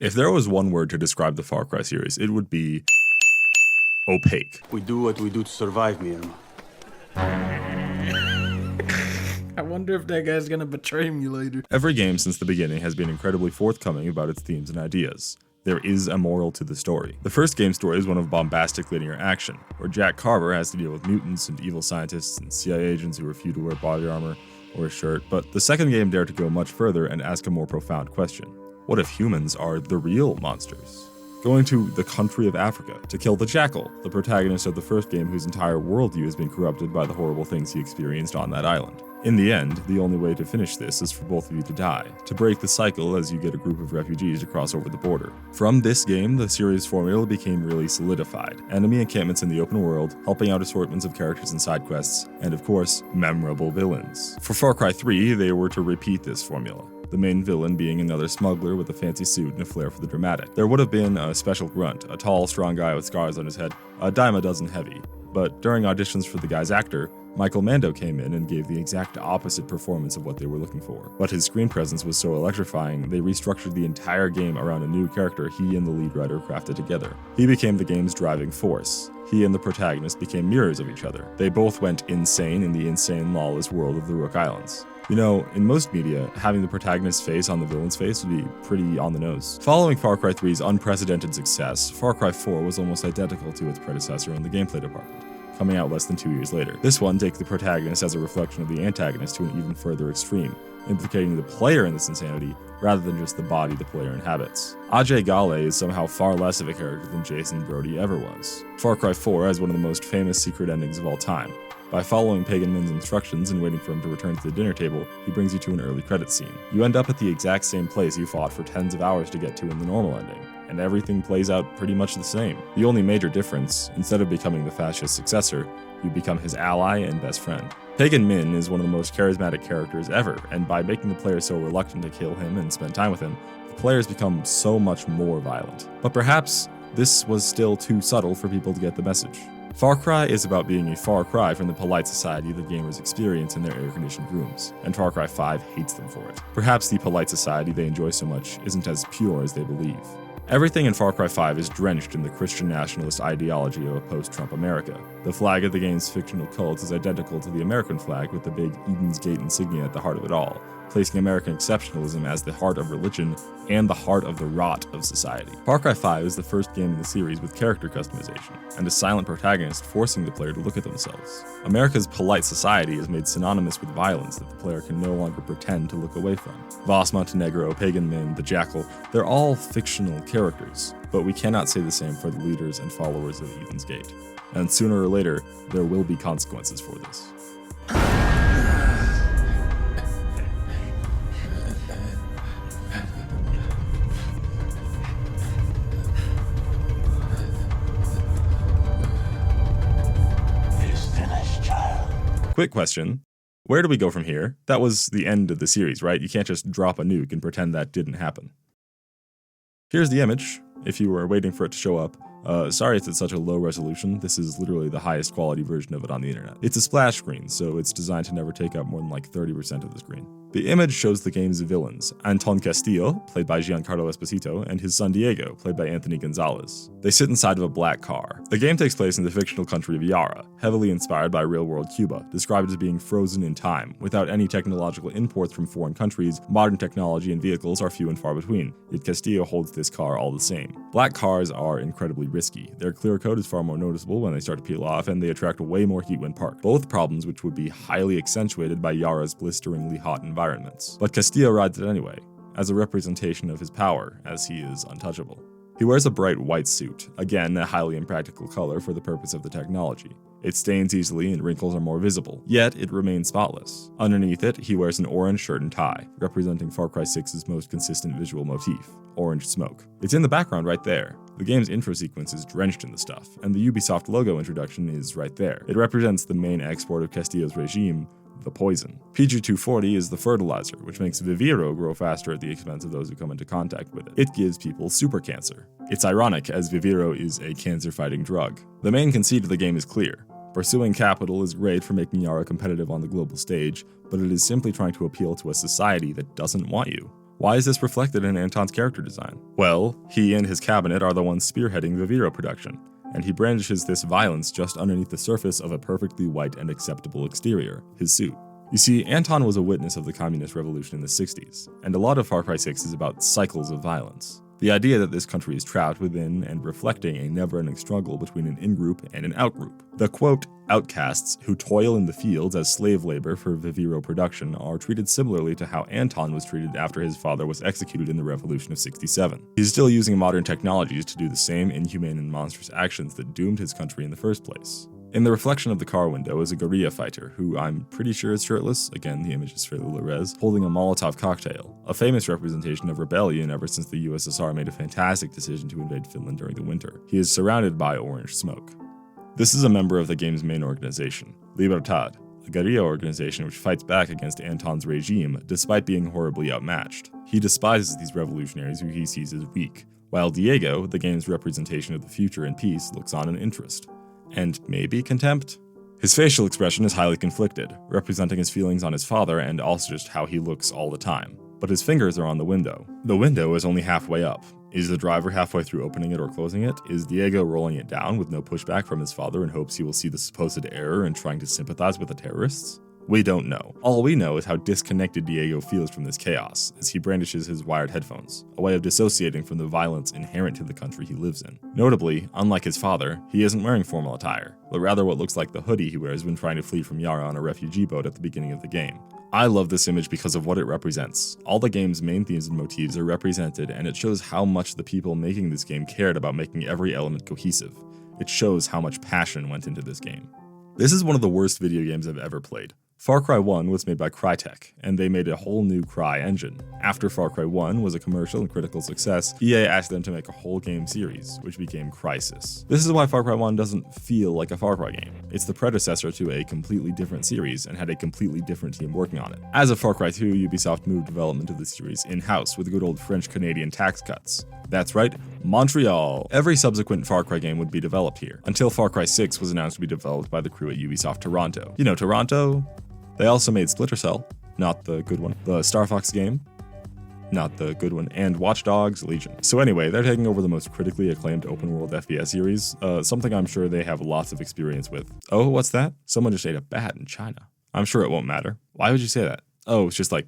If there was one word to describe the Far Cry series, it would be opaque. We do what we do to survive, mi hermano. I wonder if that guy's gonna betray me later. Every game since the beginning has been incredibly forthcoming about its themes and ideas. There is a moral to the story. The first game's story is one of bombastic linear action, where Jack Carver has to deal with mutants and evil scientists and CIA agents who refuse to wear body armor or a shirt, but the second game dared to go much further and ask a more profound question. What if humans are the real monsters? Going to the country of Africa to kill the Jackal, the protagonist of the first game whose entire worldview has been corrupted by the horrible things he experienced on that island. In the end, the only way to finish this is for both of you to die, to break the cycle as you get a group of refugees to cross over the border. From this game, the series formula became really solidified. Enemy encampments in the open world, helping out assortments of characters and side quests, and of course, memorable villains. For Far Cry 3, they were to repeat this formula, the main villain being another smuggler with a fancy suit and a flair for the dramatic. There would have been a special grunt, a tall, strong guy with scars on his head, a dime a dozen heavy. But during auditions for the guy's actor, Michael Mando came in and gave the exact opposite performance of what they were looking for. But his screen presence was so electrifying, they restructured the entire game around a new character he and the lead writer crafted together. He became the game's driving force. He and the protagonist became mirrors of each other. They both went insane in the insane, lawless world of the Rook Islands. You know, in most media, having the protagonist's face on the villain's face would be pretty on the nose. Following Far Cry 3's unprecedented success, Far Cry 4 was almost identical to its predecessor in the gameplay department, coming out less than 2 years later. This one takes the protagonist as a reflection of the antagonist to an even further extreme, implicating the player in this insanity rather than just the body the player inhabits. Ajay Ghale is somehow far less of a character than Jason Brody ever was. Far Cry 4 has one of the most famous secret endings of all time. By following Pagan Min's instructions and waiting for him to return to the dinner table, he brings you to an early credits scene. You end up at the exact same place you fought for tens of hours to get to in the normal ending, and everything plays out pretty much the same. The only major difference, instead of becoming the fascist successor, you become his ally and best friend. Pagan Min is one of the most charismatic characters ever, and by making the player so reluctant to kill him and spend time with him, the players become so much more violent. But perhaps this was still too subtle for people to get the message. Far Cry is about being a far cry from the polite society that gamers experience in their air-conditioned rooms, and Far Cry 5 hates them for it. Perhaps the polite society they enjoy so much isn't as pure as they believe. Everything in Far Cry 5 is drenched in the Christian nationalist ideology of a post-Trump America. The flag of the game's fictional cult is identical to the American flag with the big Eden's Gate insignia at the heart of it all, placing American exceptionalism as the heart of religion and the heart of the rot of society. Far Cry 5 is the first game in the series with character customization, and a silent protagonist forcing the player to look at themselves. America's polite society is made synonymous with violence that the player can no longer pretend to look away from. Voss Montenegro, Pagan Min, the Jackal, they're all fictional characters, but we cannot say the same for the leaders and followers of Eden's Gate. And sooner or later, there will be consequences for this. Quick question. Where do we go from here? That was the end of the series, right? You can't just drop a nuke and pretend that didn't happen. Here's the image, if you were waiting for it to show up. Sorry it's at such a low resolution. This is literally the highest quality version of it on the internet. It's a splash screen, so it's designed to never take up more than like 30% of the screen. The image shows the game's villains, Anton Castillo, played by Giancarlo Esposito, and his son Diego, played by Anthony Gonzalez. They sit inside of a black car. The game takes place in the fictional country of Yara, heavily inspired by real-world Cuba, described as being frozen in time. Without any technological imports from foreign countries, modern technology and vehicles are few and far between, yet Castillo holds this car all the same. Black cars are incredibly risky. Their clear coat is far more noticeable when they start to peel off, and they attract way more heat when parked, both problems which would be highly accentuated by Yara's blisteringly hot environments. But Castillo rides it anyway, as a representation of his power, as he is untouchable. He wears a bright white suit, again a highly impractical color for the purpose of the technology. It stains easily and wrinkles are more visible, yet it remains spotless. Underneath it, he wears an orange shirt and tie, representing Far Cry 6's most consistent visual motif, orange smoke. It's in the background right there. The game's intro sequence is drenched in the stuff, and the Ubisoft logo introduction is right there. It represents the main export of Castillo's regime, the poison. PG-240 is the fertilizer, which makes Viviro grow faster at the expense of those who come into contact with it. It gives people super cancer. It's ironic, as Viviro is a cancer-fighting drug. The main conceit of the game is clear. Pursuing capital is great for making Yara competitive on the global stage, but it is simply trying to appeal to a society that doesn't want you. Why is this reflected in Anton's character design? Well, he and his cabinet are the ones spearheading Viviro production, and he brandishes this violence just underneath the surface of a perfectly white and acceptable exterior, his suit. You see, Anton was a witness of the communist revolution in the 60s, and a lot of Far Cry 6 is about cycles of violence. The idea that this country is trapped within and reflecting a never-ending struggle between an in-group and an out-group. The quote, outcasts who toil in the fields as slave labor for Viviro production are treated similarly to how Anton was treated after his father was executed in the Revolution of '67. He's still using modern technologies to do the same inhumane and monstrous actions that doomed his country in the first place. In the reflection of the car window is a guerrilla fighter, who I'm pretty sure is shirtless, again the image is fairly low-res, holding a Molotov cocktail, a famous representation of rebellion ever since the USSR made a fantastic decision to invade Finland during the winter. He is surrounded by orange smoke. This is a member of the game's main organization, Libertad, a guerrilla organization which fights back against Anton's regime despite being horribly outmatched. He despises these revolutionaries who he sees as weak, while Diego, the game's representation of the future and peace, looks on in interest. And maybe contempt? His facial expression is highly conflicted, representing his feelings on his father and also just how he looks all the time. But his fingers are on the window. The window is only halfway up. Is the driver halfway through opening it or closing it? Is Diego rolling it down with no pushback from his father in hopes he will see the supposed error in trying to sympathize with the terrorists? We don't know. All we know is how disconnected Diego feels from this chaos as he brandishes his wired headphones, a way of dissociating from the violence inherent to the country he lives in. Notably, unlike his father, he isn't wearing formal attire, but rather what looks like the hoodie he wears when trying to flee from Yara on a refugee boat at the beginning of the game. I love this image because of what it represents. All the game's main themes and motifs are represented, and it shows how much the people making this game cared about making every element cohesive. It shows how much passion went into this game. This is one of the worst video games I've ever played. Far Cry 1 was made by Crytek, and they made a whole new Cry engine. After Far Cry 1 was a commercial and critical success, EA asked them to make a whole game series, which became Crysis. This is why Far Cry 1 doesn't feel like a Far Cry game. It's the predecessor to a completely different series and had a completely different team working on it. As of Far Cry 2, Ubisoft moved development of the series in-house with good old French-Canadian tax cuts. That's right, Montreal. Every subsequent Far Cry game would be developed here, until Far Cry 6 was announced to be developed by the crew at Ubisoft Toronto. You know Toronto? They also made Splinter Cell, not the good one, the Star Fox game, not the good one, and Watch Dogs Legion. So anyway, they're taking over the most critically acclaimed open-world FPS series, something I'm sure they have lots of experience with. Oh, what's that? Someone just ate a bat in China. I'm sure it won't matter. Why would you say that? Oh, it's just like,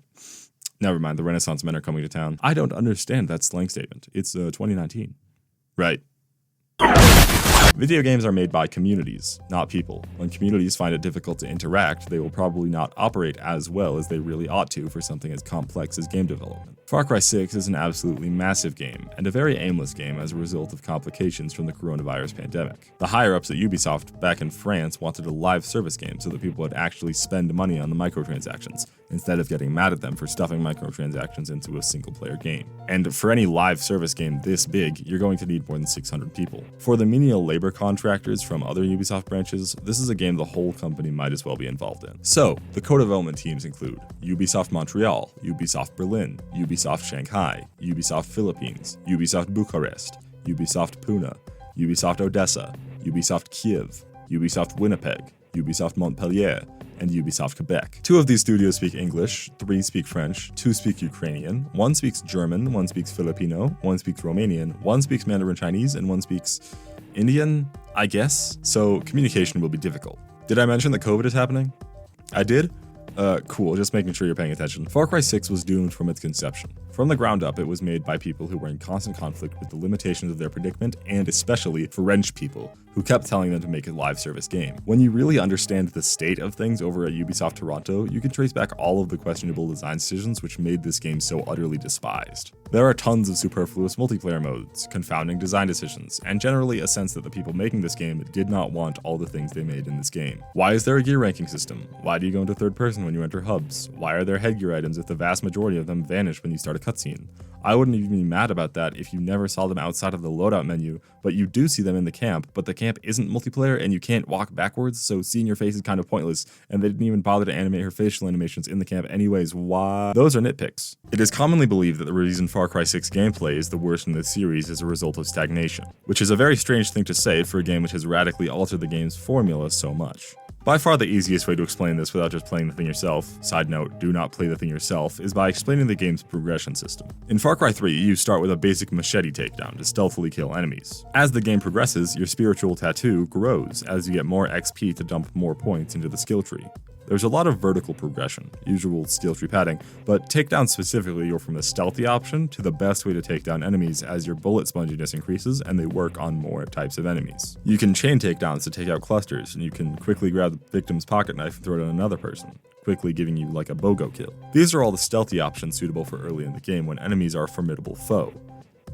never mind, the Renaissance men are coming to town. I don't understand that slang statement. It's 2019. Right. Video games are made by communities, not people. When communities find it difficult to interact, they will probably not operate as well as they really ought to for something as complex as game development. Far Cry 6 is an absolutely massive game, and a very aimless game as a result of complications from the coronavirus pandemic. The higher-ups at Ubisoft back in France wanted a live service game so that people would actually spend money on the microtransactions, instead of getting mad at them for stuffing microtransactions into a single-player game. And for any live service game this big, you're going to need more than 600 people. For the menial labor contractors from other Ubisoft branches, this is a game the whole company might as well be involved in. So, the co-development teams include Ubisoft Montreal, Ubisoft Berlin, Ubisoft Shanghai, Ubisoft Philippines, Ubisoft Bucharest, Ubisoft Pune, Ubisoft Odessa, Ubisoft Kiev, Ubisoft Winnipeg, Ubisoft Montpellier, and Ubisoft Quebec. 2 of these studios speak English, 3 speak French, 2 speak Ukrainian, 1 speaks German, 1 speaks Filipino, 1 speaks Romanian, 1 speaks Mandarin Chinese, and 1 speaks Indian, I guess? So communication will be difficult. Did I mention that COVID is happening? I did? Cool, just making sure you're paying attention. Far Cry 6 was doomed from its conception. From the ground up, it was made by people who were in constant conflict with the limitations of their predicament, and especially French people, who kept telling them to make a live service game. When you really understand the state of things over at Ubisoft Toronto, you can trace back all of the questionable design decisions which made this game so utterly despised. There are tons of superfluous multiplayer modes, confounding design decisions, and generally a sense that the people making this game did not want all the things they made in this game. Why is there a gear ranking system? Why do you go into third person when you enter hubs? Why are there headgear items if the vast majority of them vanish when you start a cutscene? I wouldn't even be mad about that if you never saw them outside of the loadout menu, but you do see them in the camp, but the camp isn't multiplayer and you can't walk backwards, so seeing your face is kind of pointless, and they didn't even bother to animate her facial animations in the camp anyways. Why? Those are nitpicks. It is commonly believed that the reason Far Cry 6 gameplay is the worst in this series is a result of stagnation, which is a very strange thing to say for a game which has radically altered the game's formula so much. By far the easiest way to explain this without just playing the thing yourself, side note, do not play the thing yourself, is by explaining the game's progression system. In Far Cry 3, you start with a basic machete takedown to stealthily kill enemies. As the game progresses, your spiritual tattoo grows as you get more XP to dump more points into the skill tree. There's a lot of vertical progression, usual skill tree padding, but takedowns specifically go from the stealthy option to the best way to take down enemies as your bullet sponginess increases and they work on more types of enemies. You can chain takedowns to take out clusters, and you can quickly grab the victim's pocket knife and throw it at another person, quickly giving you like a BOGO kill. These are all the stealthy options suitable for early in the game when enemies are a formidable foe.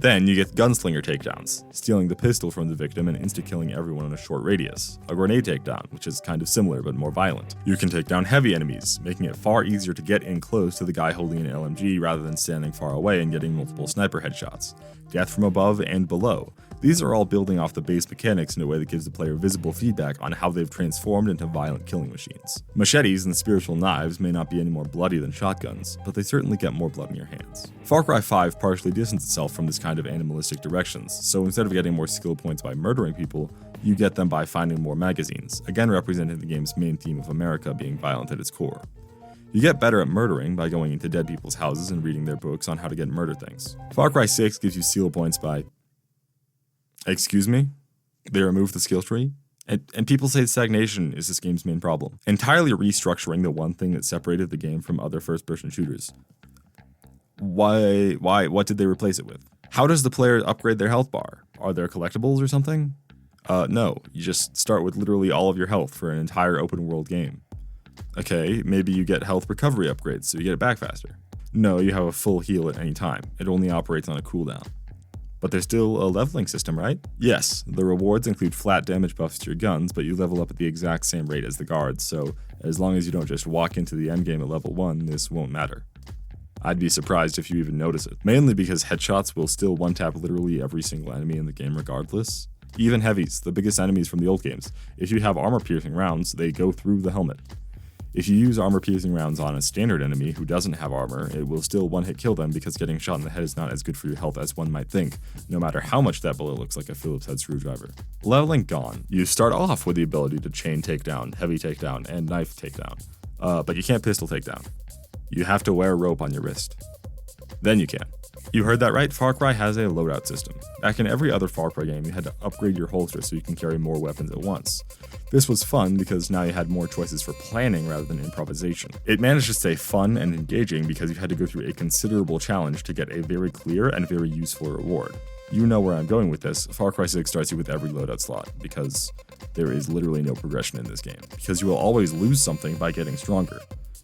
Then you get gunslinger takedowns, stealing the pistol from the victim and insta-killing everyone in a short radius. A grenade takedown, which is kind of similar but more violent. You can take down heavy enemies, making it far easier to get in close to the guy holding an LMG rather than standing far away and getting multiple sniper headshots. Death from above and below. These are all building off the base mechanics in a way that gives the player visible feedback on how they've transformed into violent killing machines. Machetes and spiritual knives may not be any more bloody than shotguns, but they certainly get more blood in your hands. Far Cry 5 partially distanced itself from this kind of animalistic directions, so instead of getting more skill points by murdering people, you get them by finding more magazines, again representing the game's main theme of America being violent at its core. You get better at murdering by going into dead people's houses and reading their books on how to get murder things. Far Cry 6 gives you skill points by... Excuse me? They removed the skill tree? And people say stagnation is this game's main problem. Entirely restructuring the one thing that separated the game from other first-person shooters. What did they replace it with? How does the player upgrade their health bar? Are there collectibles or something? No, you just start with literally all of your health for an entire open-world game. Okay, maybe you get health recovery upgrades so you get it back faster. No, you have a full heal at any time. It only operates on a cooldown. But there's still a leveling system, right? Yes, the rewards include flat damage buffs to your guns, but you level up at the exact same rate as the guards, so as long as you don't just walk into the endgame at level 1, this won't matter. I'd be surprised if you even notice it, mainly because headshots will still one-tap literally every single enemy in the game regardless. Even heavies, the biggest enemies from the old games, if you have armor-piercing rounds, they go through the helmet. If you use armor-piercing rounds on a standard enemy who doesn't have armor, it will still one-hit kill them because getting shot in the head is not as good for your health as one might think, no matter how much that bullet looks like a Phillips head screwdriver. Leveling gone. You start off with the ability to chain takedown, heavy takedown, and knife takedown, but you can't pistol takedown. You have to wear a rope on your wrist. Then you can. You heard that right, Far Cry has a loadout system. Back in every other Far Cry game, you had to upgrade your holster so you can carry more weapons at once. This was fun because now you had more choices for planning rather than improvisation. It managed to stay fun and engaging because you had to go through a considerable challenge to get a very clear and very useful reward. You know where I'm going with this. Far Cry 6 starts you with every loadout slot because there is literally no progression in this game. Because you will always lose something by getting stronger.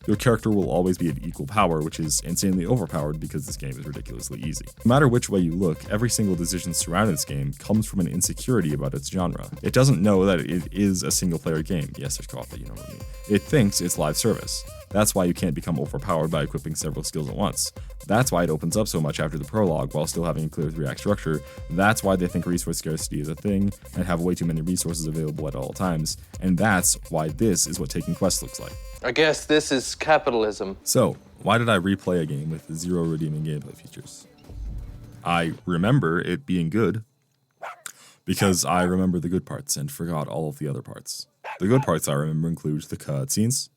Your character will always be at equal power, which is insanely overpowered because this game is ridiculously easy. No matter which way you look, every single decision surrounding this game comes from an insecurity about its genre. It doesn't know that it is a single-player game. Yes, there's co-op, but you know what I mean. It thinks it's live service. That's why you can't become overpowered by equipping several skills at once. That's why it opens up so much after the prologue while still having a clear 3-act structure. That's why they think resource scarcity is a thing and have way too many resources available at all times. And that's why this is what taking quests looks like. I guess this is capitalism. So, why did I replay a game with 0 redeeming gameplay features? I remember it being good because I remember the good parts and forgot all of the other parts. The good parts I remember include the cutscenes.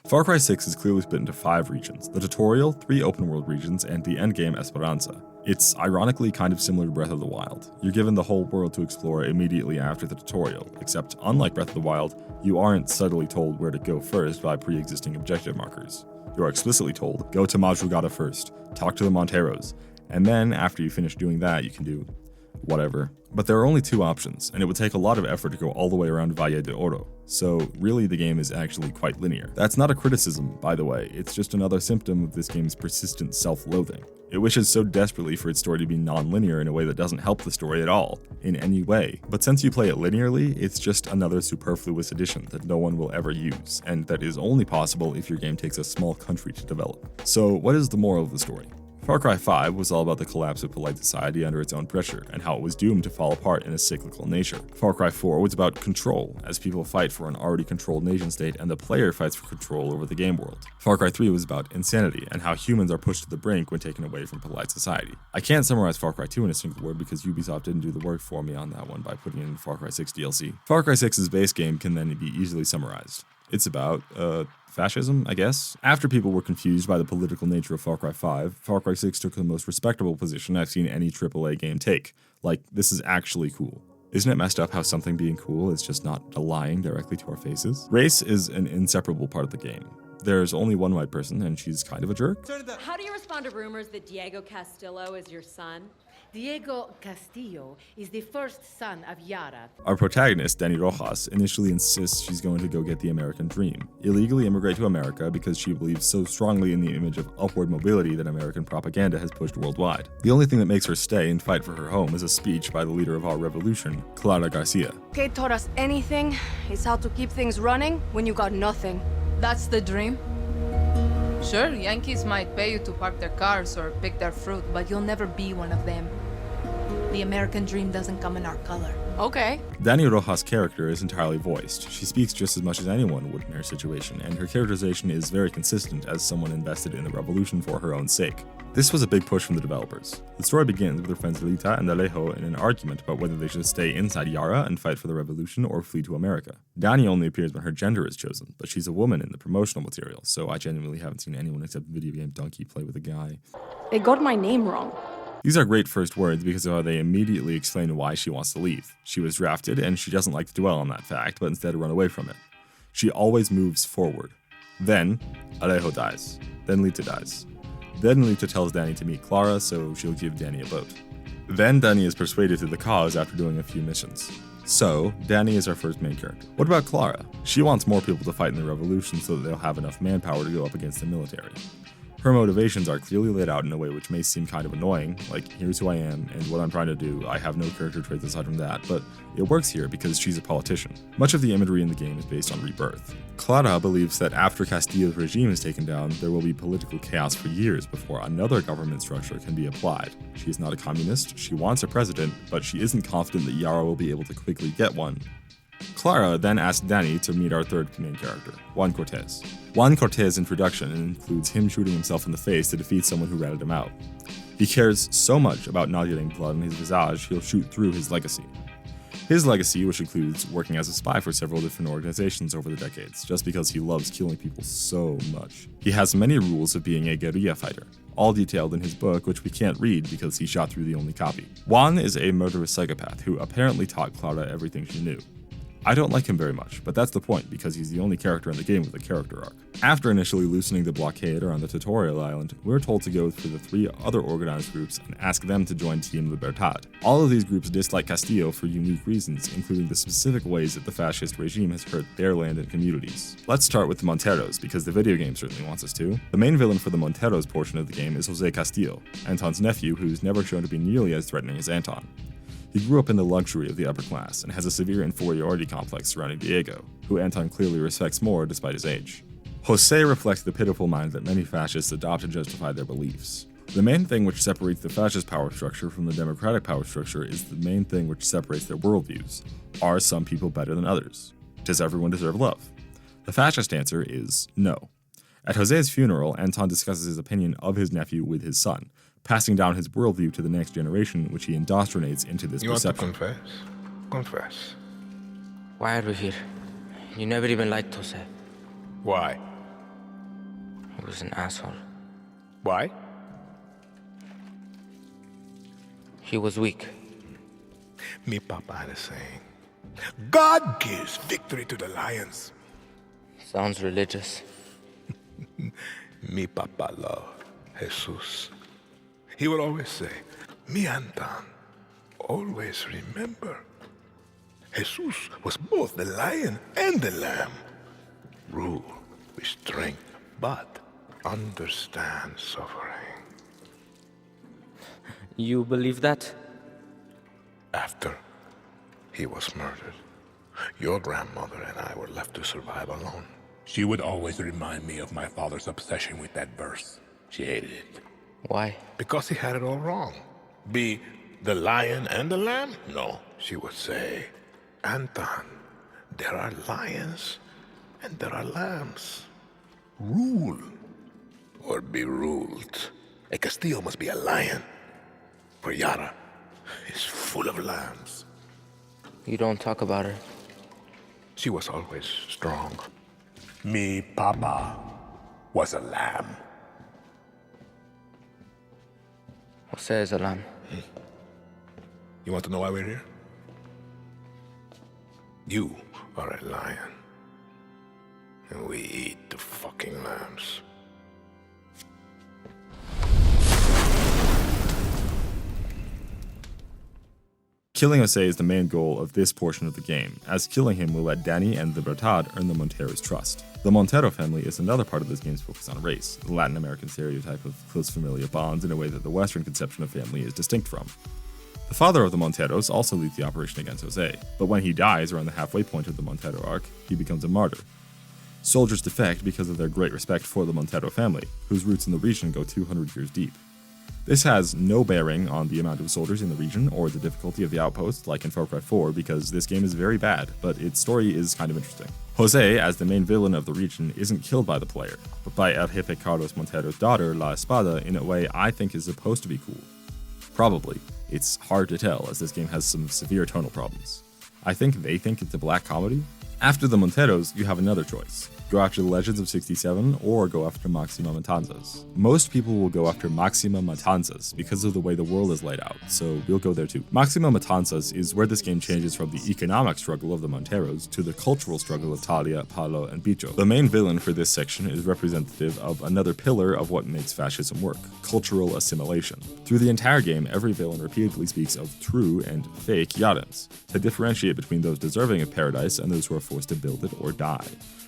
Far Cry 6 is clearly split into 5 regions, the tutorial, 3 open-world regions, and the endgame Esperanza. It's ironically kind of similar to Breath of the Wild. You're given the whole world to explore immediately after the tutorial, except unlike Breath of the Wild, you aren't subtly told where to go first by pre-existing objective markers. You are explicitly told, go to Madrugada first, talk to the Monteros, and then after you finish doing that, you can do whatever. But there are only 2 options, and it would take a lot of effort to go all the way around Valle de Oro, so really the game is actually quite linear. That's not a criticism, by the way, it's just another symptom of this game's persistent self-loathing. It wishes so desperately for its story to be non-linear in a way that doesn't help the story at all, in any way. But since you play it linearly, it's just another superfluous addition that no one will ever use, and that is only possible if your game takes a small country to develop. So what is the moral of the story? Far Cry 5 was all about the collapse of polite society under its own pressure, and how it was doomed to fall apart in a cyclical nature. Far Cry 4 was about control, as people fight for an already controlled nation state and the player fights for control over the game world. Far Cry 3 was about insanity, and how humans are pushed to the brink when taken away from polite society. I can't summarize Far Cry 2 in a single word because Ubisoft didn't do the work for me on that one by putting in Far Cry 6 DLC. Far Cry 6's base game can then be easily summarized. It's about, fascism, I guess. After people were confused by the political nature of Far Cry 5, Far Cry 6 took the most respectable position I've seen any AAA game take. Like, this is actually cool. Isn't it messed up how something being cool is just not lying directly to our faces? Race is an inseparable part of the game. There's only one white person, and she's kind of a jerk. How do you respond to rumors that Diego Castillo is your son? Diego Castillo is the first son of Yara. Our protagonist, Dani Rojas, initially insists she's going to go get the American dream, illegally immigrate to America because she believes so strongly in the image of upward mobility that American propaganda has pushed worldwide. The only thing that makes her stay and fight for her home is a speech by the leader of our revolution, Clara Garcia. Kate taught us anything is how to keep things running when you got nothing. That's the dream? Sure, Yankees might pay you to park their cars or pick their fruit, but you'll never be one of them. The American dream doesn't come in our color. Okay. Dani Rojas' character is entirely voiced. She speaks just as much as anyone would in her situation, and her characterization is very consistent as someone invested in the revolution for her own sake. This was a big push from the developers. The story begins with her friends Lita and Alejo in an argument about whether they should stay inside Yara and fight for the revolution or flee to America. Dani only appears when her gender is chosen, but she's a woman in the promotional material, so I genuinely haven't seen anyone except Video Game Donkey play with a guy. They got my name wrong. These are great first words because of how they immediately explain why she wants to leave. She was drafted, and she doesn't like to dwell on that fact, but instead run away from it. She always moves forward. Then, Alejo dies. Then Lita dies. Then Lita tells Dani to meet Clara, so she'll give Dani a boat. Then Dani is persuaded to the cause after doing a few missions. So, Dani is our first main character. What about Clara? She wants more people to fight in the revolution so that they'll have enough manpower to go up against the military. Her motivations are clearly laid out in a way which may seem kind of annoying, like, here's who I am and what I'm trying to do. I have no character traits aside from that, but it works here because she's a politician. Much of the imagery in the game is based on rebirth. Clara believes that after Castillo's regime is taken down, there will be political chaos for years before another government structure can be applied. She is not a communist, she wants a president, but she isn't confident that Yara will be able to quickly get one. Clara then asks Dani to meet our third main character, Juan Cortez. Juan Cortez's introduction includes him shooting himself in the face to defeat someone who ratted him out. He cares so much about not getting blood on his visage, he'll shoot through his legacy. His legacy, which includes working as a spy for several different organizations over the decades, just because he loves killing people so much. He has many rules of being a guerrilla fighter, all detailed in his book, which we can't read because he shot through the only copy. Juan is a murderous psychopath who apparently taught Clara everything she knew. I don't like him very much, but that's the point because he's the only character in the game with a character arc. After initially loosening the blockade around the tutorial island, we're told to go through the 3 other organized groups and ask them to join Team Libertad. All of these groups dislike Castillo for unique reasons, including the specific ways that the fascist regime has hurt their land and communities. Let's start with the Monteros, because the video game certainly wants us to. The main villain for the Monteros portion of the game is Jose Castillo, Anton's nephew who's never shown to be nearly as threatening as Anton. He grew up in the luxury of the upper class and has a severe inferiority complex surrounding Diego, who Anton clearly respects more despite his age. Jose reflects the pitiful mind that many fascists adopt to justify their beliefs. The main thing which separates the fascist power structure from the democratic power structure is the main thing which separates their worldviews. Are some people better than others? Does everyone deserve love? The fascist answer is no. At Jose's funeral, Anton discusses his opinion of his nephew with his son, passing down his worldview to the next generation, which he indoctrinates into this perception. You want to confess? Confess. Why are we here? You never even liked Jose. Why? He was an asshole. Why? He was weak. Me papa had a saying. God gives victory to the lions. Sounds religious. Me papa loved Jesus. He would always say, "Mi Anton, always remember, Jesus was both the lion and the lamb. Rule with strength, but understand suffering." You believe that? After he was murdered, your grandmother and I were left to survive alone. She would always remind me of my father's obsession with that verse. She hated it. Why? Because he had it all wrong. Be the lion and the lamb? No, she would say, Anton, there are lions and there are lambs. Rule or be ruled. A Castillo must be a lion, for Yara is full of lambs. You don't talk about her. She was always strong. Me papa was a lamb. Jose is a lamb. You want to know why we're here? You are a lion. And we eat the fucking lambs. Killing Jose is the main goal of this portion of the game, as killing him will let Danny and the Bertad earn the Montero's trust. The Montero family is another part of this game's focus on race, the Latin American stereotype of close familial bonds in a way that the Western conception of family is distinct from. The father of the Monteros also leads the operation against Jose, but when he dies around the halfway point of the Montero arc, he becomes a martyr. Soldiers defect because of their great respect for the Montero family, whose roots in the region go 200 years deep. This has no bearing on the amount of soldiers in the region or the difficulty of the outpost, like in Far Cry 4, because this game is very bad, but its story is kind of interesting. Jose, as the main villain of the region, isn't killed by the player, but by El Jefe Carlos Montero's daughter, La Espada, in a way I think is supposed to be cool. Probably. It's hard to tell, as this game has some severe tonal problems. I think they think it's a black comedy. After the Monteros, you have another choice. Go after the Legends of 67 or go after Maxima Matanzas. Most people will go after Maxima Matanzas because of the way the world is laid out, so we'll go there too. Maxima Matanzas is where this game changes from the economic struggle of the Monteros to the cultural struggle of Talia, Paulo, and Bicho. The main villain for this section is representative of another pillar of what makes fascism work, cultural assimilation. Through the entire game, every villain repeatedly speaks of true and fake Yarans, to differentiate between those deserving of paradise and those who are forced to build it or die.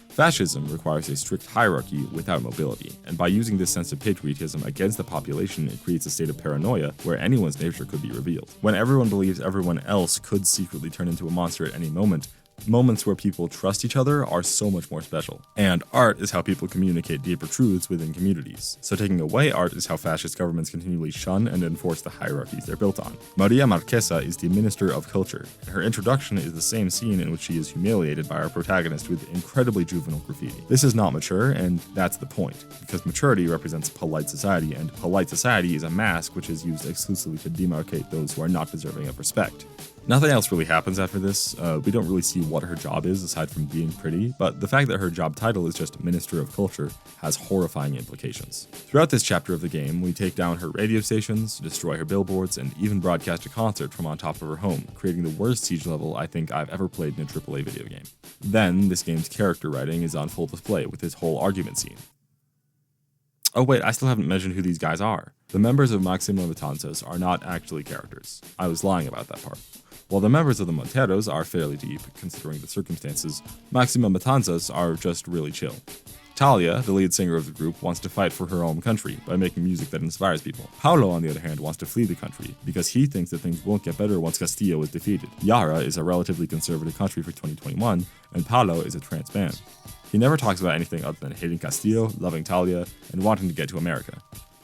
Fascism requires a strict hierarchy without mobility, and by using this sense of patriotism against the population, it creates a state of paranoia where anyone's nature could be revealed. When everyone believes everyone else could secretly turn into a monster at any moment, moments where people trust each other are so much more special. And art is how people communicate deeper truths within communities. So taking away art is how fascist governments continually shun and enforce the hierarchies they're built on. Maria Marquesa is the Minister of Culture, and her introduction is the same scene in which she is humiliated by our protagonist with incredibly juvenile graffiti. This is not mature, and that's the point, because maturity represents polite society, and polite society is a mask which is used exclusively to demarcate those who are not deserving of respect. Nothing else really happens after this. We don't really see what her job is aside from being pretty, but the fact that her job title is just Minister of Culture has horrifying implications. Throughout this chapter of the game, we take down her radio stations, destroy her billboards, and even broadcast a concert from on top of her home, creating the worst siege level I think I've ever played in a AAA video game. Then, this game's character writing is on full display with this whole argument scene. Oh wait, I still haven't mentioned who these guys are. The members of Maxima Matanzas are not actually characters. I was lying about that part. While the members of the Monteros are fairly deep, considering the circumstances, Maxima Matanzas are just really chill. Talia, the lead singer of the group, wants to fight for her home country by making music that inspires people. Paulo, on the other hand, wants to flee the country because he thinks that things won't get better once Castillo is defeated. Yara is a relatively conservative country for 2021, and Paulo is a trans man. He never talks about anything other than hating Castillo, loving Talia, and wanting to get to America.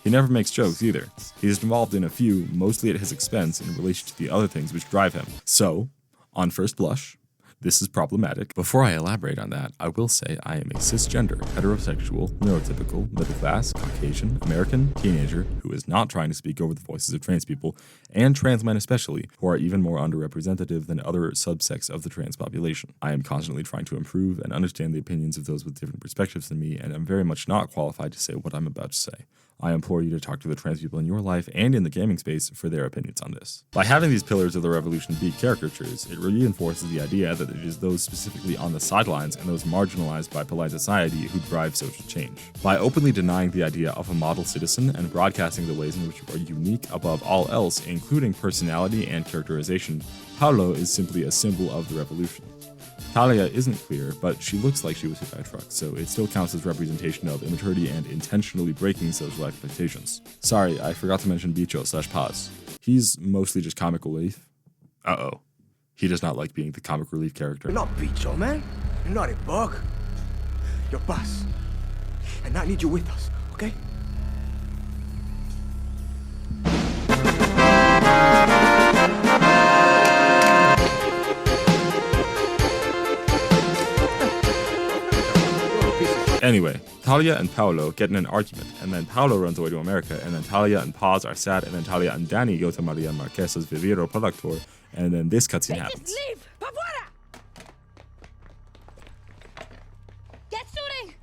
He never makes jokes either. He's involved in a few, mostly at his expense, in relation to the other things which drive him. So, on first blush, this is problematic. Before I elaborate on that, I will say I am a cisgender, heterosexual, neurotypical, middle-class, Caucasian, American, teenager who is not trying to speak over the voices of trans people, and trans men especially, who are even more underrepresentative than other subsects of the trans population. I am constantly trying to improve and understand the opinions of those with different perspectives than me, and I'm very much not qualified to say what I'm about to say. I implore you to talk to the trans people in your life and in the gaming space for their opinions on this. By having these pillars of the revolution be caricatures, it reinforces the idea that it is those specifically on the sidelines and those marginalized by polite society who drive social change. By openly denying the idea of a model citizen and broadcasting the ways in which you are unique above all else, including personality and characterization, Paulo is simply a symbol of the revolution. Talia isn't clear, but she looks like she was hit by a truck, so it still counts as representation of immaturity and intentionally breaking social expectations. Sorry, I forgot to mention Bicho/Paz. He's mostly just comic relief. Uh-oh. He does not like being the comic relief character. You're not Bicho, man. You're not a bug. You're Paz. And I need you with us, okay? Anyway, Talia and Paolo get in an argument, and then Paolo runs away to America, and then Talia and Paz are sad, and then Talia and Danny go to Maria Marquesa's Vivero Productor, and then this cutscene happens. Just leave! Pa fuera! Get shooting!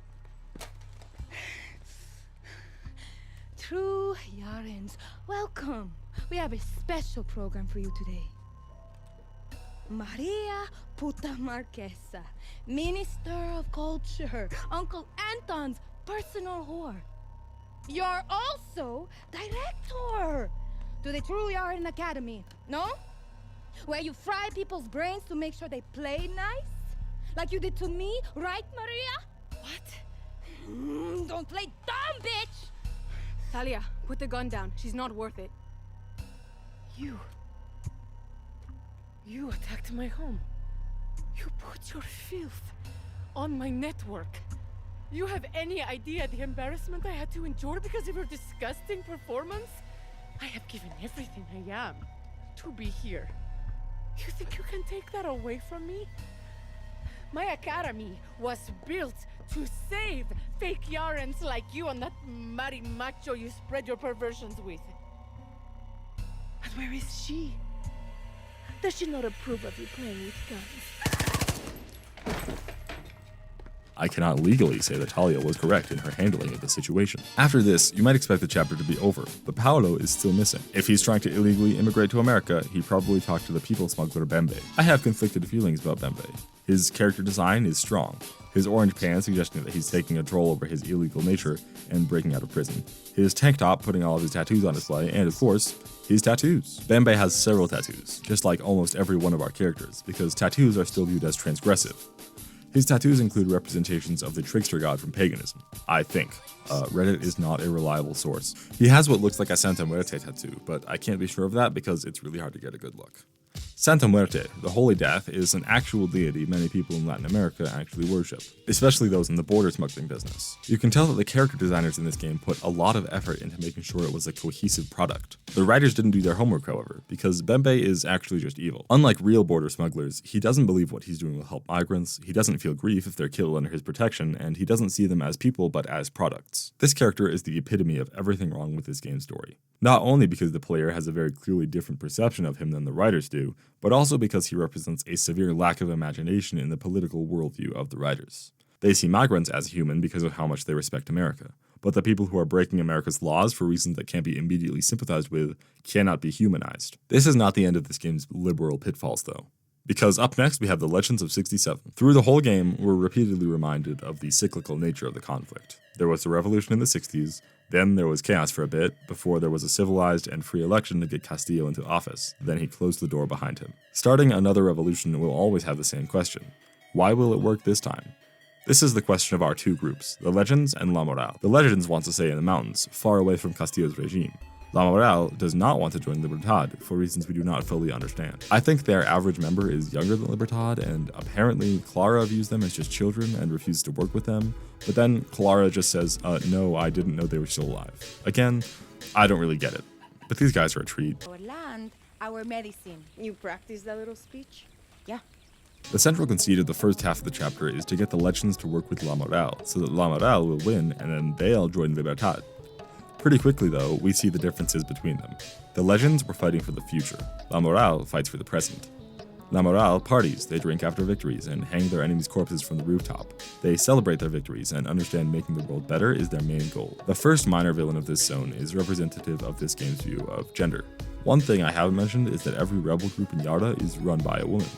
True Yarens, welcome. We have a special program for you today. Maria Puta Marquesa, Minister of Culture, Uncle Anton's personal whore. You're also director to the True Yaren Academy, no? Where you fry people's brains to make sure they play nice? Like you did to me, right, Maria? What? Don't play dumb, bitch! Talia, put the gun down. She's not worth it. You attacked my home. You put your filth on my network. You have any idea the embarrassment I had to endure because of your disgusting performance? I have given everything I am to be here. You think you can take that away from me? My academy was built to save fake Yarens like you and that marimacho you spread your perversions with. And where is she? Does she not approve of you playing with guns? I cannot legally say that Talia was correct in her handling of the situation. After this, you might expect the chapter to be over, but Paolo is still missing. If he's trying to illegally immigrate to America, he probably talked to the people smuggler Bembe. I have conflicted feelings about Bembe. His character design is strong. His orange pants suggesting that he's taking control over his illegal nature and breaking out of prison. His tank top putting all of his tattoos on display, and of course, his tattoos. Bembe has several tattoos, just like almost every one of our characters, because tattoos are still viewed as transgressive. His tattoos include representations of the trickster god from paganism, I think. Reddit is not a reliable source. He has what looks like a Santa Muerte tattoo, but I can't be sure of that because it's really hard to get a good look. Santa Muerte, the Holy Death, is an actual deity many people in Latin America actually worship, especially those in the border smuggling business. You can tell that the character designers in this game put a lot of effort into making sure it was a cohesive product. The writers didn't do their homework, however, because Bembe is actually just evil. Unlike real border smugglers, he doesn't believe what he's doing will help migrants, he doesn't feel grief if they're killed under his protection, and he doesn't see them as people but as products. This character is the epitome of everything wrong with this game's story. Not only because the player has a very clearly different perception of him than the writers do, but also because he represents a severe lack of imagination in the political worldview of the writers. They see migrants as human because of how much they respect America, but the people who are breaking America's laws for reasons that can't be immediately sympathized with cannot be humanized. This is not the end of this game's liberal pitfalls, though. Because up next we have the Legends of 67. Through the whole game, we're repeatedly reminded of the cyclical nature of the conflict. There was a revolution in the 60s, then there was chaos for a bit, before there was a civilized and free election to get Castillo into office. Then he closed the door behind him. Starting another revolution will always have the same question. Why will it work this time? This is the question of our two groups, the Legends and La Moral. The Legends want to stay in the mountains, far away from Castillo's regime. La Moral does not want to join Libertad for reasons we do not fully understand. I think their average member is younger than Libertad, and apparently Clara views them as just children and refuses to work with them. But then Clara just says, no, I didn't know they were still alive. Again, I don't really get it. But these guys are a treat. Our land, our medicine. You practice that little speech? Yeah. The central conceit of the first half of the chapter is to get the Legends to work with La Moral, so that La Moral will win and then they'll join Libertad. Pretty quickly, though, we see the differences between them. The Legends were fighting for the future. La Moral fights for the present. La Moral parties, they drink after victories, and hang their enemies' corpses from the rooftop. They celebrate their victories and understand making the world better is their main goal. The first minor villain of this zone is representative of this game's view of gender. One thing I haven't mentioned is that every rebel group in Yara is run by a woman.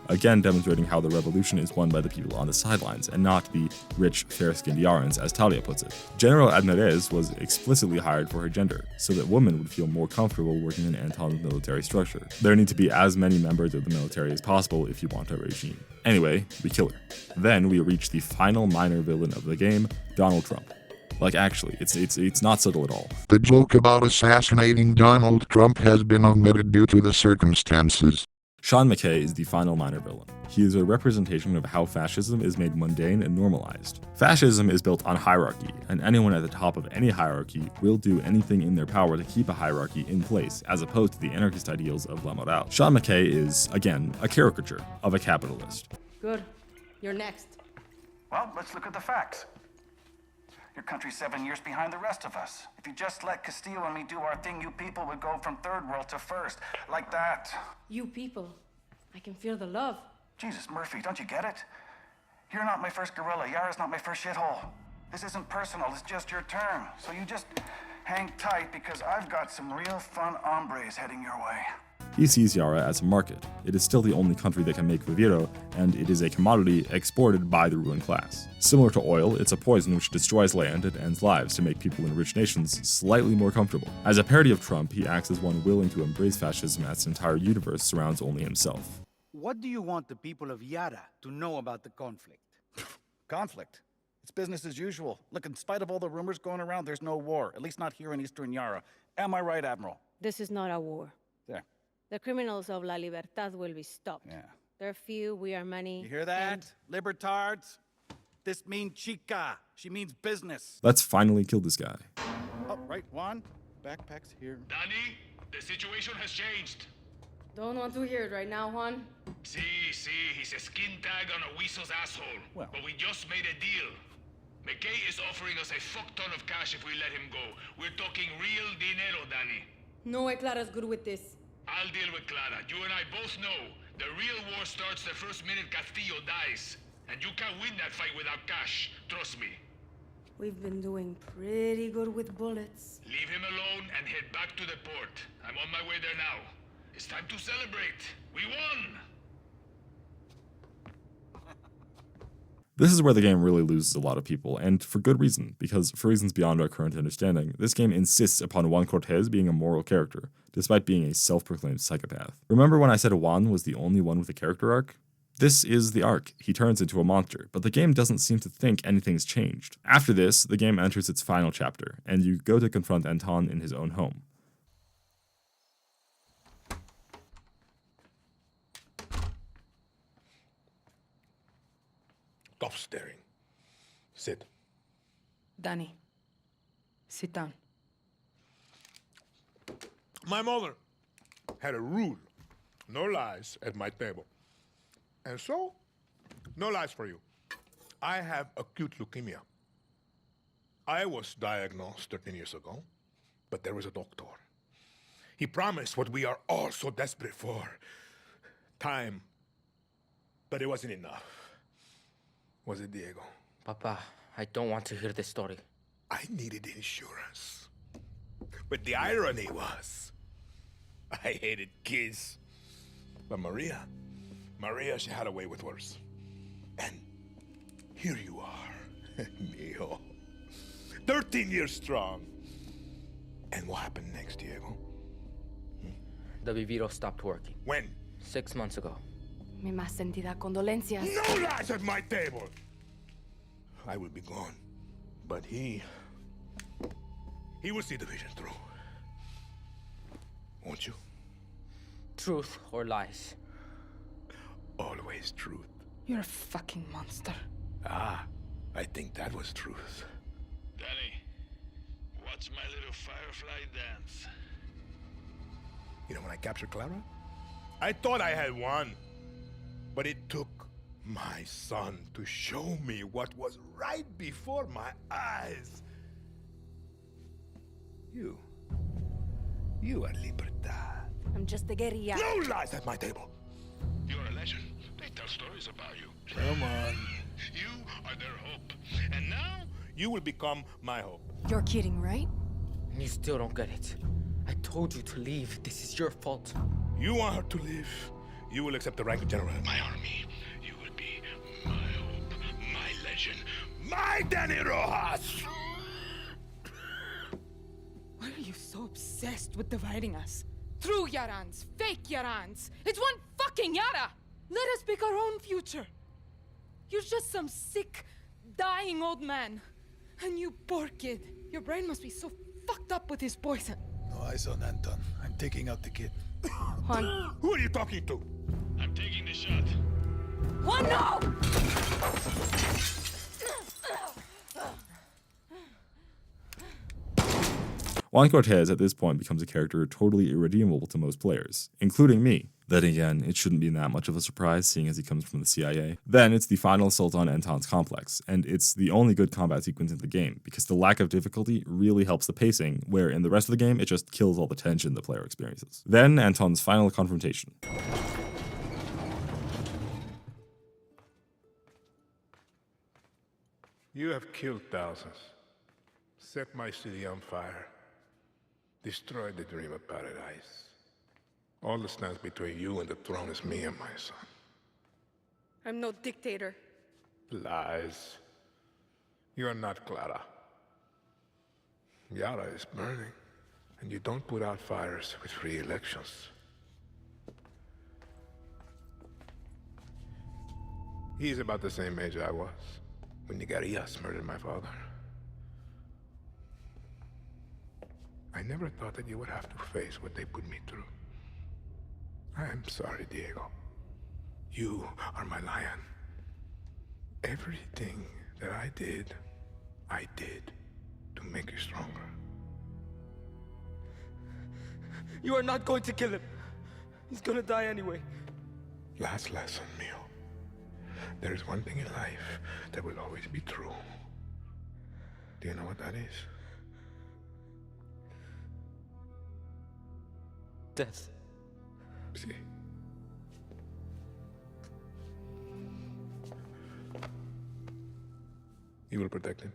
Again demonstrating how the revolution is won by the people on the sidelines and not the rich, fair-skinned Yarans, as Talia puts it. General Admirez was explicitly hired for her gender, so that women would feel more comfortable working in Anton's military structure. There need to be as many members of the military as possible if you want a regime. Anyway, we kill her. Then we reach the final minor villain of the game, Donald Trump. Like, actually, it's not subtle at all. The joke about assassinating Donald Trump has been omitted due to the circumstances. Sean McKay is the final minor villain. He is a representation of how fascism is made mundane and normalized. Fascism is built on hierarchy, and anyone at the top of any hierarchy will do anything in their power to keep a hierarchy in place, as opposed to the anarchist ideals of La Moral. Sean McKay is, again, a caricature of a capitalist. Good. You're next. Well, let's look at the facts. Your country's 7 years behind the rest of us. If you just let Castillo and me do our thing, you people would go from third world to first. Like that. You people. I can feel the love. Jesus, Murphy, don't you get it? You're not my first gorilla. Yara's not my first shithole. This isn't personal. It's just your turn. So you just hang tight because I've got some real fun hombres heading your way. He sees Yara as a market. It is still the only country that can make Viviro, and it is a commodity exported by the ruling class. Similar to oil, it's a poison which destroys land and ends lives to make people in rich nations slightly more comfortable. As a parody of Trump, he acts as one willing to embrace fascism as its entire universe surrounds only himself. What do you want the people of Yara to know about the conflict? Conflict? It's business as usual. Look, in spite of all the rumors going around, there's no war. At least not here in Eastern Yara. Am I right, Admiral? This is not a war. There. The criminals of La Libertad will be stopped. Yeah. They're few, we are many. You hear that? Libertards? This means chica. She means business. Let's finally kill this guy. Oh, right, Juan. Backpack's here. Danny, the situation has changed. Don't want to hear it right now, Juan. See, he's a skin tag on a weasel's asshole. Well. But we just made a deal. McKay is offering us a fuck ton of cash if we let him go. We're talking real dinero, Danny. No way Clara's good with this. I'll deal with Clara. You and I both know the real war starts the first minute Castillo dies. And you can't win that fight without cash. Trust me. We've been doing pretty good with bullets. Leave him alone and head back to the port. I'm on my way there now. It's time to celebrate. We won! This is where the game really loses a lot of people, and for good reason, because for reasons beyond our current understanding, this game insists upon Juan Cortez being a moral character, despite being a self-proclaimed psychopath. Remember when I said Juan was the only one with a character arc? This is the arc. He turns into a monster, but the game doesn't seem to think anything's changed. After this, the game enters its final chapter, and you go to confront Anton in his own home. Stop staring. Sit. Danny, sit down. My mother had a rule. No lies at my table. And so, no lies for you. I have acute leukemia. I was diagnosed 13 years ago, but there was a doctor. He promised what we are all so desperate for. Time. But it wasn't enough. Was it, Diego? Papa, I don't want to hear this story. I needed insurance. But the irony was, I hated kids. But Maria, she had a way with worse. And here you are, mijo. 13 years strong. And what happened next, Diego? The Viviro stopped working. When? 6 months ago. Mi más sentida condolencias. No lies at my table! I will be gone. But he will see the vision through. Won't you? Truth or lies? Always truth. You're a fucking monster. Ah, I think that was truth. Danny, watch my little firefly dance. You know, when I captured Clara, I thought I had won. But it took my son to show me what was right before my eyes. You are Libertad. I'm just a guerrilla. No lies at my table. You're a legend. They tell stories about you. Come on. You are their hope. And now, You will become my hope. You're kidding, right? You still don't get it. I told you to leave. This is your fault. You want her to live. You will accept the rank of general. my army, you will be my hope, my legend. My Danny Rojas! Why are you so obsessed with dividing us? True Yarans, fake Yarans. It's one fucking Yara! Let us pick our own future. You're just some sick, dying old man. And you poor kid. Your brain must be so fucked up with his poison. No eyes on Anton. I'm taking out the kid. Juan. Who are you talking to? I'm taking the shot. Juan, no! Juan Cortez at this point becomes a character totally irredeemable to most players, including me. Then again, it shouldn't be that much of a surprise, seeing as he comes from the CIA. Then it's the final assault on Anton's complex, and it's the only good combat sequence in the game, because the lack of difficulty really helps the pacing, where in the rest of the game, it just kills all the tension the player experiences. Then Anton's final confrontation. You have killed thousands, set my city on fire, destroyed the dream of paradise. All that stands between you and the throne is me and my son. I'm no dictator. Lies. You are not Clara. Yara is burning, and you don't put out fires with free elections. He's about the same age I was when Nigarias murdered my father. I never thought that you would have to face what they put me through. I am sorry, Diego. You are my lion. Everything that I did to make you stronger. You are not going to kill him. He's gonna die anyway. Last lesson, Mio. There is one thing in life that will always be true. Do you know what that is? Death. See. You will protect him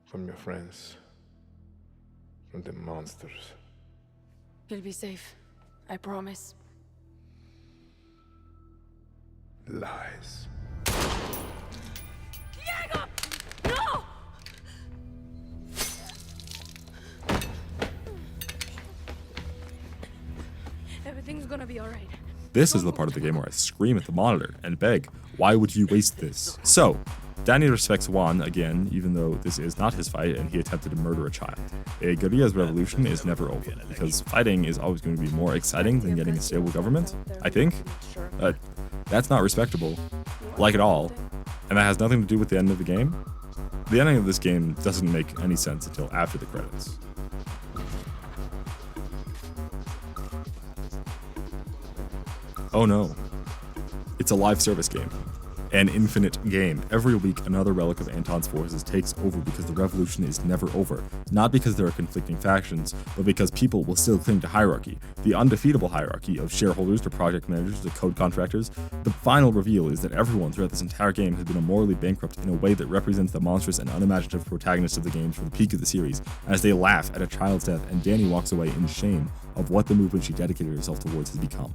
from your friends, from the monsters. He'll be safe. I promise. Lies. Diego! No! Everything's gonna be alright. This is the part of the game where I scream at the monitor and beg, why would you waste this? So, Danny respects Juan again, even though this is not his fight and he attempted to murder a child. A guerrilla's revolution is never over, because fighting is always going to be more exciting than getting a stable government, I think. That's not respectable, like at all, and that has nothing to do with the end of the game. The ending of this game doesn't make any sense until after the credits. Oh no, it's a live service game. An infinite game. Every week, another relic of Anton's forces takes over because the revolution is never over. Not because there are conflicting factions, but because people will still cling to hierarchy. The undefeatable hierarchy of shareholders to project managers to code contractors. The final reveal is that everyone throughout this entire game has been morally bankrupt in a way that represents the monstrous and unimaginative protagonists of the games from the peak of the series, as they laugh at a child's death and Danny walks away in shame of what the movement she dedicated herself towards has become.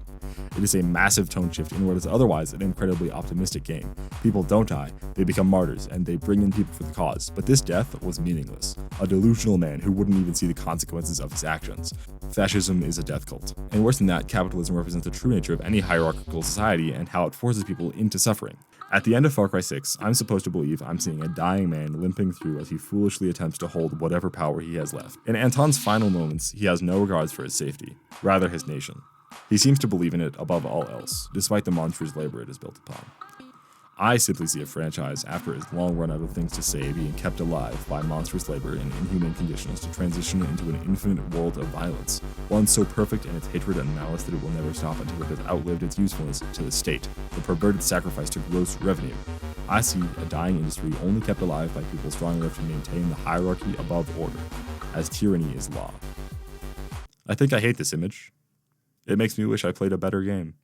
It is a massive tone shift in what is otherwise an incredibly optimistic game. People don't die, they become martyrs, and they bring in people for the cause. But this death was meaningless. A delusional man who wouldn't even see the consequences of his actions. Fascism is a death cult. And worse than that, capitalism represents the true nature of any hierarchical society and how it forces people into suffering. At the end of Far Cry 6, I'm supposed to believe I'm seeing a dying man limping through as he foolishly attempts to hold whatever power he has left. In Anton's final moments, he has no regards for his safety, rather his nation. He seems to believe in it above all else, despite the monstrous labor it is built upon. I simply see a franchise, after its long run out of things to say, being kept alive by monstrous labor in inhuman conditions to transition into an infinite world of violence, one so perfect in its hatred and malice that it will never stop until it has outlived its usefulness to the state, the perverted sacrifice to gross revenue. I see a dying industry only kept alive by people strong enough to maintain the hierarchy above order, as tyranny is law. I think I hate this image. It makes me wish I played a better game.